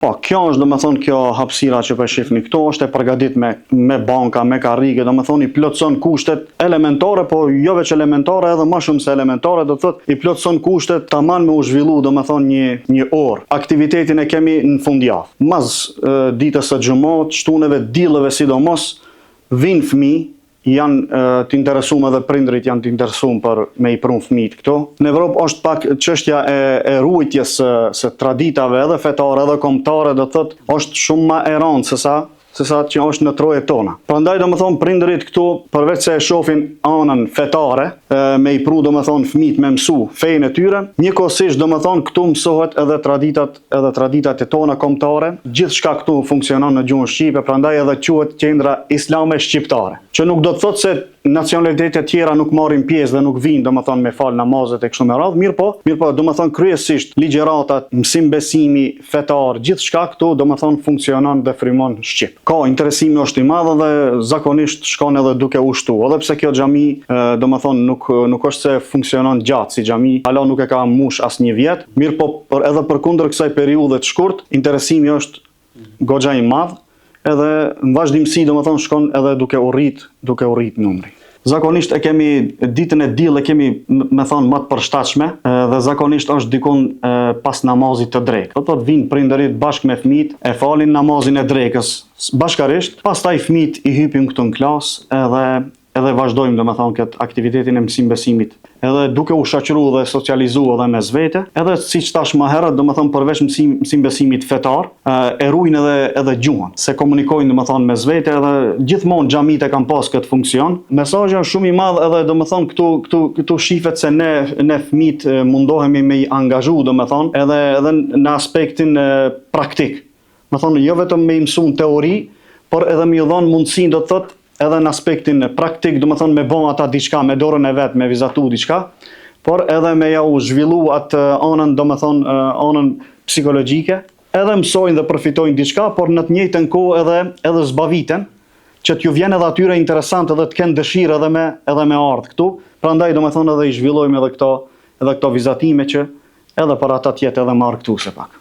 Po, kjo është domethënë kjo hapësira që po shihni këtu është e përgatitur me banka, me karrige, domethënë i plotson kushtet elementare, po jo vetëm elementare, edhe më shumë se elementare, do të thotë i plotson kushtet tamam me u zhvillu domethënë një orë. Aktivitetin e kemi në fundjavë. Mas ditës së xumot, shtuneve, dillëve sidomos vijnë fëmijë janë të interesuar edhe prindrit janë të interesuar për me i prunë fëmijët këto. Në Evropë është pak çështja e ruajtjes së traditave edhe fetare edhe kombëtare, do thotë është shumë më e rëndë se sa që është në trojet tona. Prandaj domethënë prindërit këtu përveç se e shohin anën fetare, me i pru domethënë fëmijët me mësu fenë e tyre, njëkohësisht domethënë këtu mësohet edhe traditat e tona kombëtare. Gjithçka këtu funksionon në gjuhën shqipe, prandaj edhe quhet qendra islame shqiptare. Që nuk do të thotë se nacionalitetet tjera nuk marrin pjesë dhe nuk vinë domethënë me fal namazet e kështu me radhë, mirë po domethënë kryesisht ligjëratat, mësim besimi fetar, gjithçka këtu domethënë funksionon dhe frymon shqip. Ka interesimi është i madh dhe zakonisht shkon edhe duke u shtu. Edhe pse kjo xhami domethënë nuk është se funksionon gjatë si xhami, hala nuk e ka mbush as një vjet, mirë po edhe përkundër kësaj periudhe të shkurt, interesimi është goxha i madh. Edhe në vazhdimsi domethënë shkon edhe duke u rrit numri. Zakonisht e kemi ditën e diell e kemi me thënë më të përshtatshme dhe zakonisht është dikun pas namazit të drekës. Do të vinë prindërit bashkë me fëmijët, e falin namazin e drekës bashkarisht, pastaj fëmijët i hypin këtu në klasë edhe vazhdojmë domethënë këtë aktivitetin e mësim besimit. Edhe duke u shoqëruar dhe socializuar edhe mes vete, edhe siç thash më herët, domethënë përveç mësim besimit fetar, e ruajnë edhe gjuhën, se komunikojnë domethënë mes vete edhe gjithmonë xhamit e kanë pas këtë funksion. Mesazhi është shumë i madh edhe domethënë këtu shihet se ne fëmijët mundohemi me i angazhu domethënë edhe në aspektin praktik. Domethënë jo vetëm me i mësuar teori, por edhe me i dhënë mundësinë do të thotë edhe në aspektin praktik, domethënë me bën ata diçka me dorën e vet, me vizatu diçka, por edhe me ja u zhvillu atë anën, domethënë anën psikologjike, edhe mësojnë dhe përfitojnë diçka, por në të njëjtën kohë edhe zbaviten, që t'ju vjen edhe atyre interesant edhe të kenë dëshirë edhe me ardhë këtu. Prandaj domethënë edhe i zhvillojmë edhe këto vizatime që edhe për ata të jetë edhe më argëtuese pak.